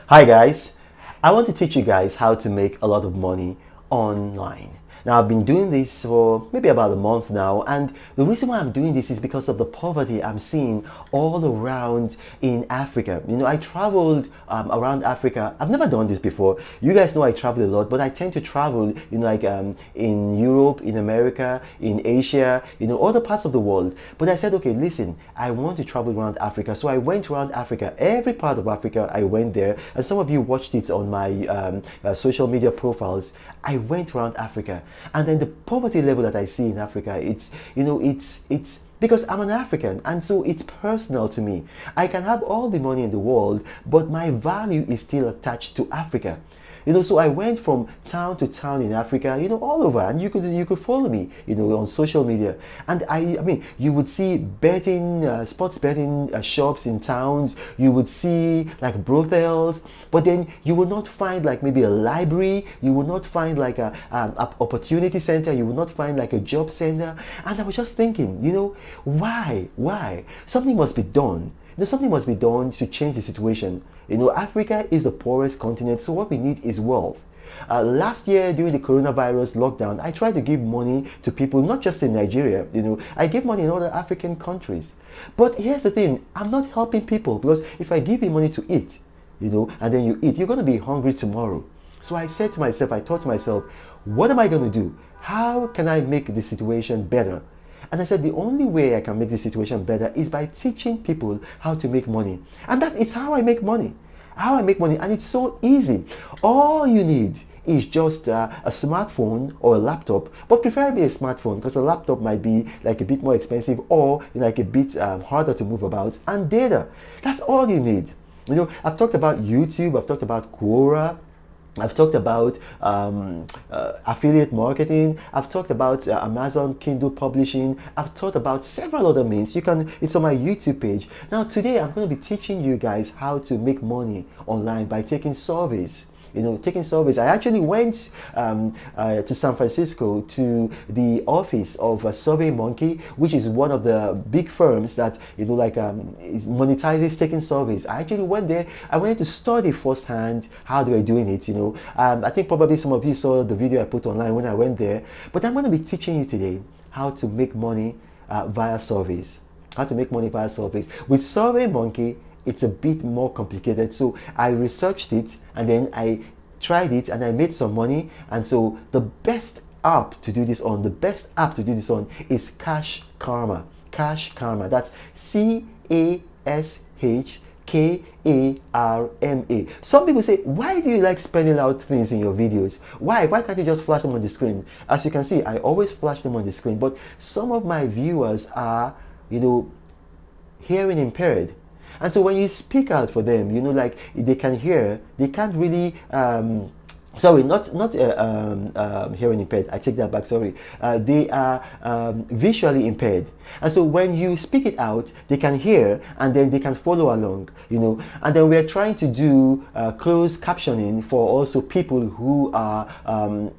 Hi guys, I want to teach you guys how to make a lot of money online. Now I've been doing this for maybe about a month now, and the reason why I'm doing this is because of the poverty I'm seeing all around in Africa. I traveled around Africa. I've never done this before. You guys know I travel a lot, but I tend to travel in Europe, in America, in Asia, other parts of the world. But I said, okay, listen, I want to travel around Africa. So I went around Africa, every part of Africa I went there, and some of you watched it on my social media profiles. I went around Africa, and then the poverty level that I see in Africa, it's because I'm an African, and so it's personal to me. I can have all the money in the world, but my value is still attached to Africa. So I went from town to town in Africa, all over, and you could follow me, on social media, and I mean, you would see betting, sports betting shops in towns. You would see like brothels, but then you would not find like maybe a library. You would not find like a opportunity center. You would not find like a job center. And I was just thinking, why? Something must be done. Something must be done to change the situation. Africa is the poorest continent, so what we need is wealth. Last year during the coronavirus lockdown, I tried to give money to people, not just in Nigeria. I give money in other African countries. But here's the thing, I'm not helping people, because if I give you money to eat, and then you eat, you're going to be hungry tomorrow. So I thought to myself, what am I going to do? How can I make the situation better? And I said, the only way I can make the situation better is by teaching people how to make money. And that is how I make money. And it's so easy. All you need is just a smartphone or a laptop, but preferably a smartphone, because a laptop might be like a bit more expensive, or like a bit harder to move about, and data. That's all you need. I've talked about YouTube, I've talked about Quora, I've talked about affiliate marketing. I've talked about Amazon Kindle publishing. I've talked about several other means. It's on my YouTube page. Now today I'm going to be teaching you guys how to make money online by taking surveys. Taking surveys. I actually went to San Francisco to the office of SurveyMonkey, which is one of the big firms that monetizes taking surveys. I actually went there. I wanted to study firsthand how they were doing it. I think probably some of you saw the video I put online when I went there. But I'm going to be teaching you today how to make money via surveys. How to make money via surveys with SurveyMonkey. It's a bit more complicated, so I researched it and then I tried it and I made some money. And so the best app to do this on is Cash Karma. Cash Karma. That's CASHKARMA. Some people say, why do you like spelling out things in your videos? Why can't you just flash them on the screen? As you can see, I always flash them on the screen, but some of my viewers are hearing impaired. And so when you speak out for them, like they can hear, they can't really, sorry, not hearing impaired, I take that back, sorry. They are visually impaired. And so when you speak it out, they can hear and then they can follow along, And then we're trying to do closed captioning for also people who are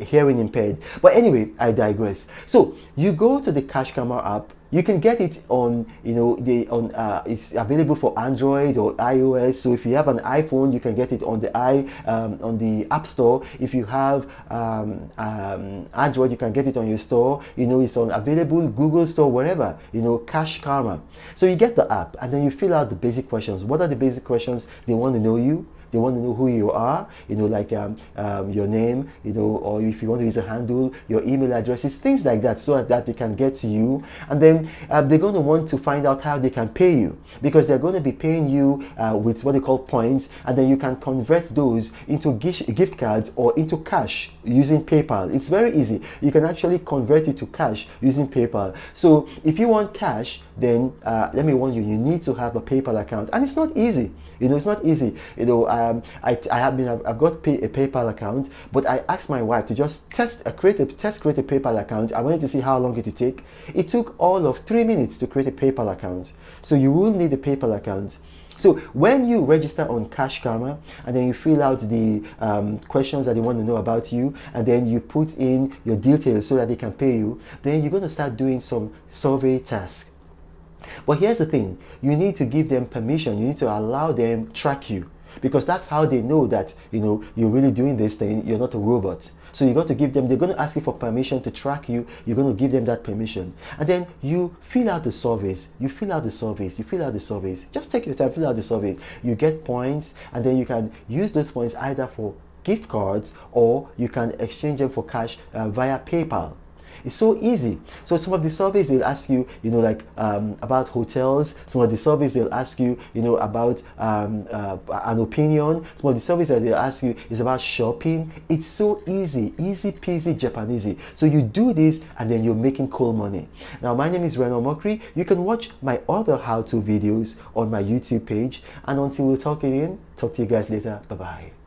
hearing impaired. But anyway, I digress. So you go to the Cash Karma app. You can get it on, it's available for Android or iOS. So if you have an iPhone, you can get it on the App Store. If you have Android, you can get it on your store. It's available Google Store, wherever. Cash Karma. So you get the app and then you fill out the basic questions. What are the basic questions? They want to know you. They want to know who you are, your name, or if you want to use a handle, your email addresses, things like that, so that they can get to you. And then they're going to want to find out how they can pay you, because they're going to be paying you with what they call points, and then you can convert those into gift cards or into cash using PayPal. It's very easy. You can actually convert it to cash using PayPal. So if you want cash, then let me warn you, you need to have a PayPal account, and it's not easy. It's not easy. I've got a PayPal account, but I asked my wife to just create a PayPal account. I wanted to see how long it would take. It took all of 3 minutes to create a PayPal account. So you will need a PayPal account. So when you register on Cash Karma and then you fill out the questions that they want to know about you, and then you put in your details so that they can pay you, then you're going to start doing some survey tasks. But here's the thing, you need to give them permission. You need to allow them track you. because that's how they know that, you know, you're really doing this thing, you're not a robot. So you got to give them, they're going to ask you for permission to track you, you're going to give them that permission. And then you fill out the surveys, you fill out the surveys, you fill out the surveys. Just take your time, fill out the surveys. You get points, and then you can use those points either for gift cards, or you can exchange them for cash via PayPal. It's so easy. So some of the surveys they'll ask you, you know, like about hotels. Some of the surveys they'll ask you, you know, about an opinion. Some of the surveys that they'll ask you is about shopping. It's so easy, easy peasy Japanesey. So you do this, and then you're making cool money. Now, my name is RENO OMOKRI. You can watch my other how-to videos on my YouTube page. And until we talk again, talk to you guys later. Bye bye.